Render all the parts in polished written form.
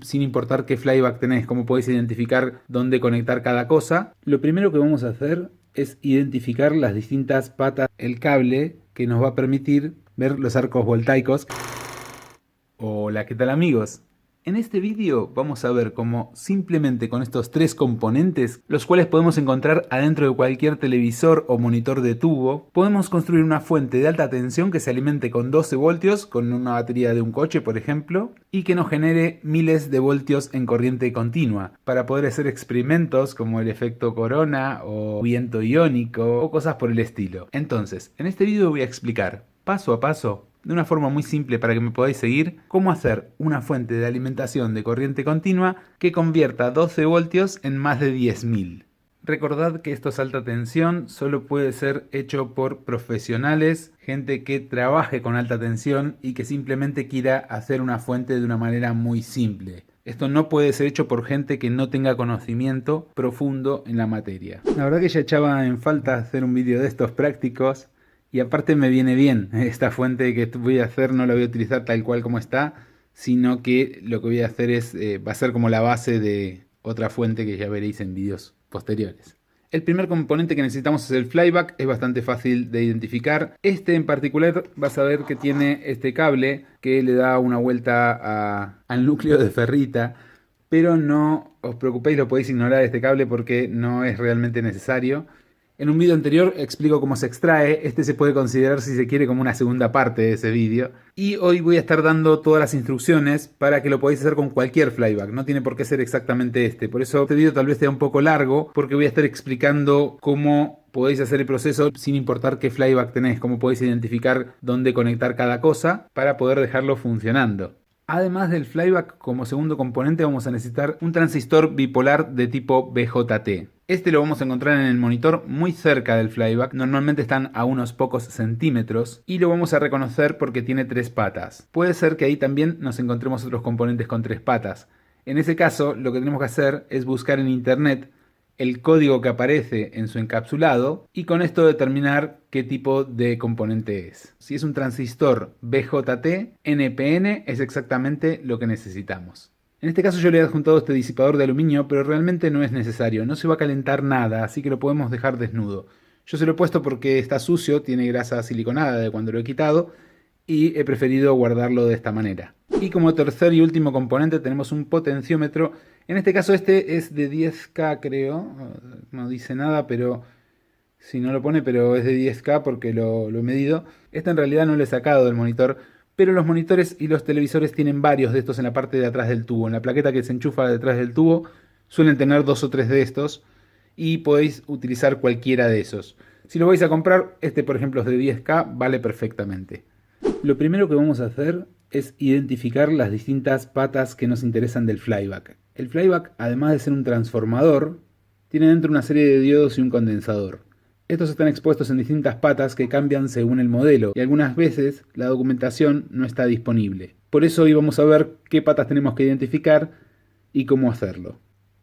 sin importar qué flyback tenés, cómo podés identificar dónde conectar cada cosa. Lo primero que vamos a hacer es identificar las distintas patas del cable que nos va a permitir ver los arcos voltaicos. Hola, ¿qué tal amigos? En este vídeo vamos a ver cómo simplemente con estos tres componentes, los cuales podemos encontrar adentro de cualquier televisor o monitor de tubo, podemos construir una fuente de alta tensión que se alimente con 12 voltios, con una batería de un coche por ejemplo, y que nos genere miles de voltios en corriente continua, para poder hacer experimentos como el efecto corona o viento iónico o cosas por el estilo. Entonces, en este vídeo voy a explicar paso a paso, de una forma muy simple para que me podáis seguir, cómo hacer una fuente de alimentación de corriente continua que convierta 12 voltios en más de 10.000. Recordad que esto es alta tensión, solo puede ser hecho por profesionales, gente que trabaje con alta tensión y que simplemente quiera hacer una fuente de una manera muy simple. Esto no puede ser hecho por gente que no tenga conocimiento profundo en la materia. La verdad que ya echaba en falta hacer un vídeo de estos prácticos. Y aparte me viene bien, esta fuente que voy a hacer no la voy a utilizar tal cual como está, sino que lo que voy a hacer es, va a ser como la base de otra fuente que ya veréis en vídeos posteriores. El primer componente que necesitamos es el flyback, es bastante fácil de identificar. Este en particular vas a ver que tiene este cable que le da una vuelta al núcleo de ferrita, pero no os preocupéis, lo podéis ignorar este cable porque no es realmente necesario. En un vídeo anterior explico cómo se extrae, este se puede considerar si se quiere como una segunda parte de ese vídeo. Y hoy voy a estar dando todas las instrucciones para que lo podáis hacer con cualquier flyback, no tiene por qué ser exactamente este. Por eso este vídeo tal vez sea un poco largo, porque voy a estar explicando cómo podéis hacer el proceso sin importar qué flyback tenés, cómo podéis identificar dónde conectar cada cosa para poder dejarlo funcionando. Además del flyback, como segundo componente vamos a necesitar un transistor bipolar de tipo BJT. Este lo vamos a encontrar en el monitor muy cerca del flyback, normalmente están a unos pocos centímetros, y lo vamos a reconocer porque tiene tres patas. Puede ser que ahí también nos encontremos otros componentes con tres patas. En ese caso, lo que tenemos que hacer es buscar en internet el código que aparece en su encapsulado y con esto determinar qué tipo de componente es. Si es un transistor BJT, NPN es exactamente lo que necesitamos. En este caso yo le he adjuntado este disipador de aluminio, pero realmente no es necesario, no se va a calentar nada, así que lo podemos dejar desnudo. Yo se lo he puesto porque está sucio, tiene grasa siliconada de cuando lo he quitado, y he preferido guardarlo de esta manera. Y como tercer y último componente tenemos un potenciómetro. En este caso este es de 10K creo, no dice nada, pero si no lo pone, pero es de 10K porque lo he medido. Este en realidad no lo he sacado del monitor, pero los monitores y los televisores tienen varios de estos en la parte de atrás del tubo. En la plaqueta que se enchufa detrás del tubo suelen tener 2 o 3 de estos y podéis utilizar cualquiera de esos. Si lo vais a comprar, este por ejemplo es de 10K, vale perfectamente. Lo primero que vamos a hacer es identificar las distintas patas que nos interesan del flyback. El flyback, además de ser un transformador, tiene dentro una serie de diodos y un condensador. Estos están expuestos en distintas patas que cambian según el modelo y algunas veces la documentación no está disponible. Por eso hoy vamos a ver qué patas tenemos que identificar y cómo hacerlo.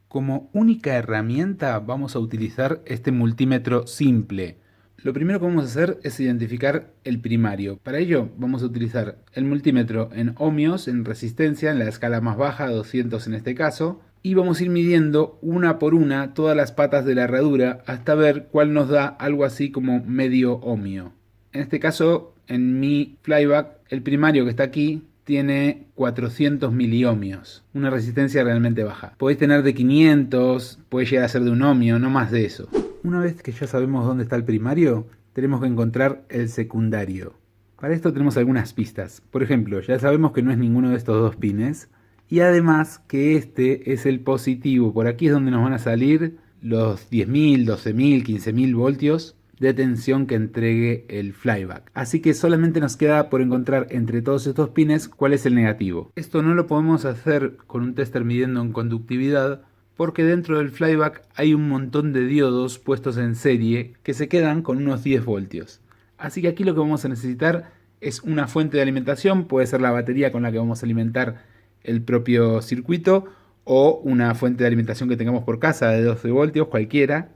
Como única herramienta vamos a utilizar este multímetro simple. Lo primero que vamos a hacer es identificar el primario. Para ello vamos a utilizar el multímetro en ohmios, en resistencia, en la escala más baja, 200 en este caso, y vamos a ir midiendo una por una todas las patas de la herradura hasta ver cuál nos da algo así como medio ohmio. En este caso, en mi flyback, el primario que está aquí tiene 400 miliohmios, una resistencia realmente baja. Podéis tener de 500, puede llegar a ser de un ohmio, no más de eso. Una vez que ya sabemos dónde está el primario, tenemos que encontrar el secundario. Para esto tenemos algunas pistas. Por ejemplo, ya sabemos que no es ninguno de estos dos pines. Y además que este es el positivo. Por aquí es donde nos van a salir los 10.000, 12.000, 15.000 voltios de tensión que entregue el flyback. Así que solamente nos queda por encontrar entre todos estos pines cuál es el negativo. Esto no lo podemos hacer con un tester midiendo en conductividad, porque dentro del flyback hay un montón de diodos puestos en serie que se quedan con unos 10 voltios. Así que aquí lo que vamos a necesitar es una fuente de alimentación, puede ser la batería con la que vamos a alimentar el propio circuito o una fuente de alimentación que tengamos por casa de 12 voltios, cualquiera.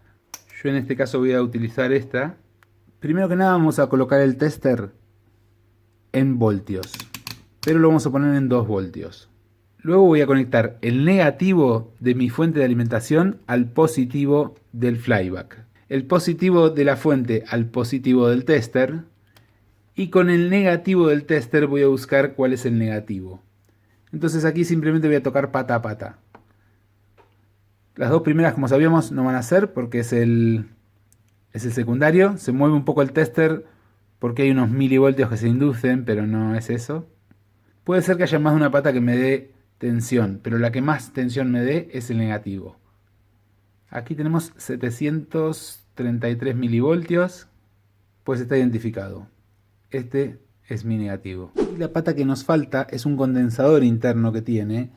Yo en este caso voy a utilizar esta. Primero que nada vamos a colocar el tester en voltios, pero lo vamos a poner en 2 voltios. Luego voy a conectar el negativo de mi fuente de alimentación al positivo del flyback. El positivo de la fuente al positivo del tester. Y con el negativo del tester voy a buscar cuál es el negativo. Entonces aquí simplemente voy a tocar pata a pata. Las dos primeras, como sabíamos, no van a ser porque es el secundario. Se mueve un poco el tester porque hay unos milivoltios que se inducen, pero no es eso. Puede ser que haya más de una pata que me dé tensión, pero la que más tensión me dé es el negativo. Aquí tenemos 733 milivoltios, pues está identificado. Este es mi negativo. Y la pata que nos falta es un condensador interno que tiene,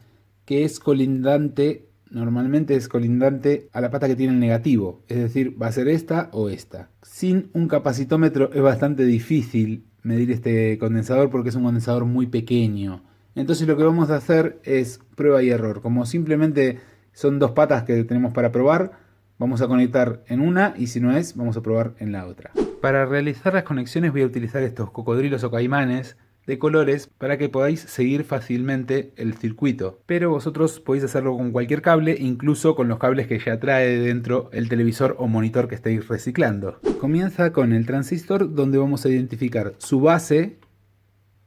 que es colindante, normalmente es colindante a la pata que tiene el negativo, es decir, va a ser esta o esta. Sin un capacitómetro es bastante difícil medir este condensador porque es un condensador muy pequeño. Entonces lo que vamos a hacer es prueba y error. Como simplemente son dos patas que tenemos para probar, vamos a conectar en una y si no es, vamos a probar en la otra. Para realizar las conexiones voy a utilizar estos cocodrilos o caimanes de colores para que podáis seguir fácilmente el circuito. Pero vosotros podéis hacerlo con cualquier cable, incluso con los cables que ya trae dentro el televisor o monitor que estéis reciclando. Comienza con el transistor, donde vamos a identificar su base,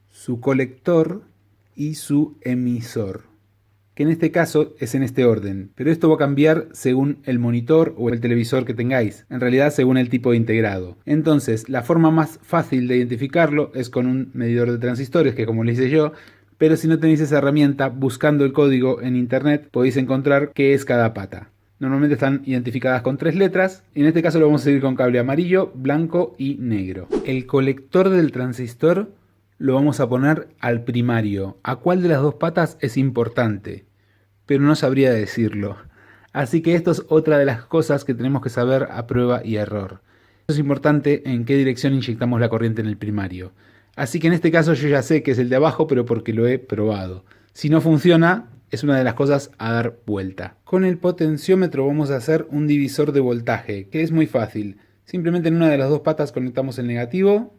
su colector y su emisor, que en este caso es en este orden, pero esto va a cambiar según el monitor o el televisor que tengáis, en realidad según el tipo de integrado. Entonces la forma más fácil de identificarlo es con un medidor de transistores, que como le hice yo, pero si no tenéis esa herramienta, buscando el código en internet podéis encontrar qué es cada pata. Normalmente están identificadas con 3 letras, y en este caso lo vamos a seguir con cable amarillo, blanco y negro. El colector del transistor lo vamos a poner al primario. ¿A cuál de las dos patas es importante? Pero no sabría decirlo. Así que esto es otra de las cosas que tenemos que saber a prueba y error. Es importante en qué dirección inyectamos la corriente en el primario. Así que en este caso yo ya sé que es el de abajo, pero porque lo he probado. Si no funciona, es una de las cosas a dar vuelta. Con el potenciómetro vamos a hacer un divisor de voltaje, que es muy fácil. Simplemente en una de las dos patas conectamos el negativo,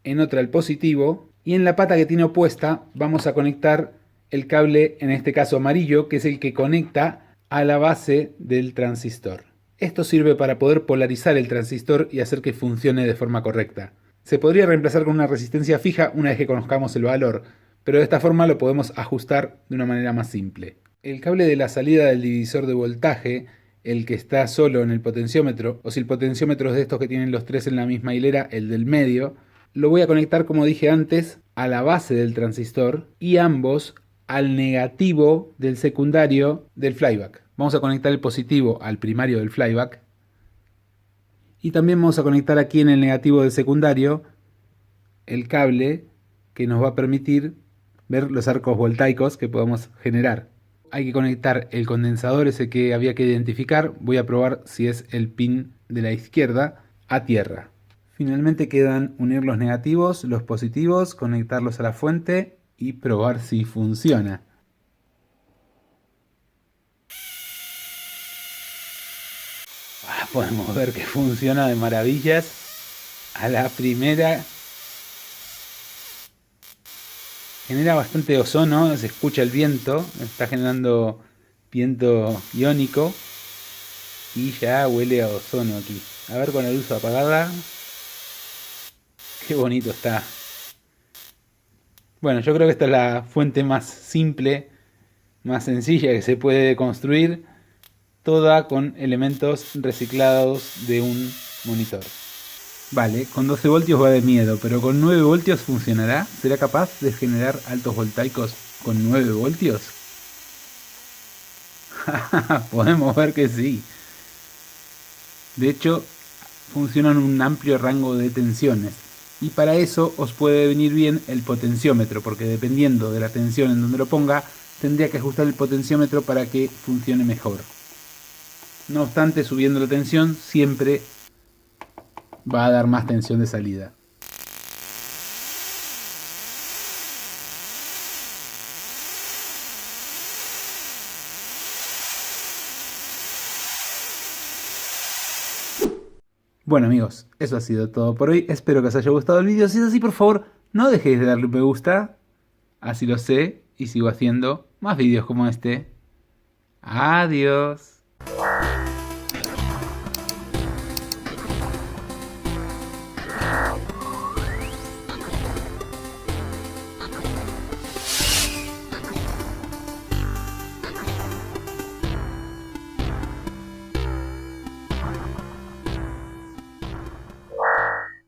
en otra el positivo, y en la pata que tiene opuesta vamos a conectar el cable, en este caso amarillo, que es el que conecta a la base del transistor. Esto sirve para poder polarizar el transistor y hacer que funcione de forma correcta. Se podría reemplazar con una resistencia fija una vez que conozcamos el valor, pero de esta forma lo podemos ajustar de una manera más simple. El cable de la salida del divisor de voltaje, el que está solo en el potenciómetro, o si el potenciómetro es de estos que tienen los tres en la misma hilera, el del medio, lo voy a conectar, como dije antes, a la base del transistor y ambos al negativo del secundario del flyback. Vamos a conectar el positivo al primario del flyback y también vamos a conectar aquí en el negativo del secundario el cable que nos va a permitir ver los arcos voltaicos que podemos generar. Hay que conectar el condensador ese que había que identificar. Voy a probar si es el pin de la izquierda a tierra. Finalmente quedan unir los negativos, los positivos, conectarlos a la fuente y probar si funciona. Podemos ver que funciona de maravillas. A la primera genera bastante ozono, se escucha el viento, está generando viento iónico y ya huele a ozono aquí. A ver, con la luz apagada. Qué bonito está. Bueno, yo creo que esta es la fuente más simple, más sencilla que se puede construir, toda con elementos reciclados de un monitor. Vale, con 12 voltios va de miedo, pero con 9 voltios funcionará. ¿Será capaz de generar altos voltaicos con 9 voltios? Podemos ver que sí. De hecho, funciona en un amplio rango de tensiones. Y para eso os puede venir bien el potenciómetro, porque dependiendo de la tensión en donde lo ponga, tendría que ajustar el potenciómetro para que funcione mejor. No obstante, subiendo la tensión siempre va a dar más tensión de salida. Bueno amigos, eso ha sido todo por hoy. Espero que os haya gustado el vídeo. Si es así, por favor, no dejéis de darle un me gusta. Así lo sé y sigo haciendo más vídeos como este. Adiós.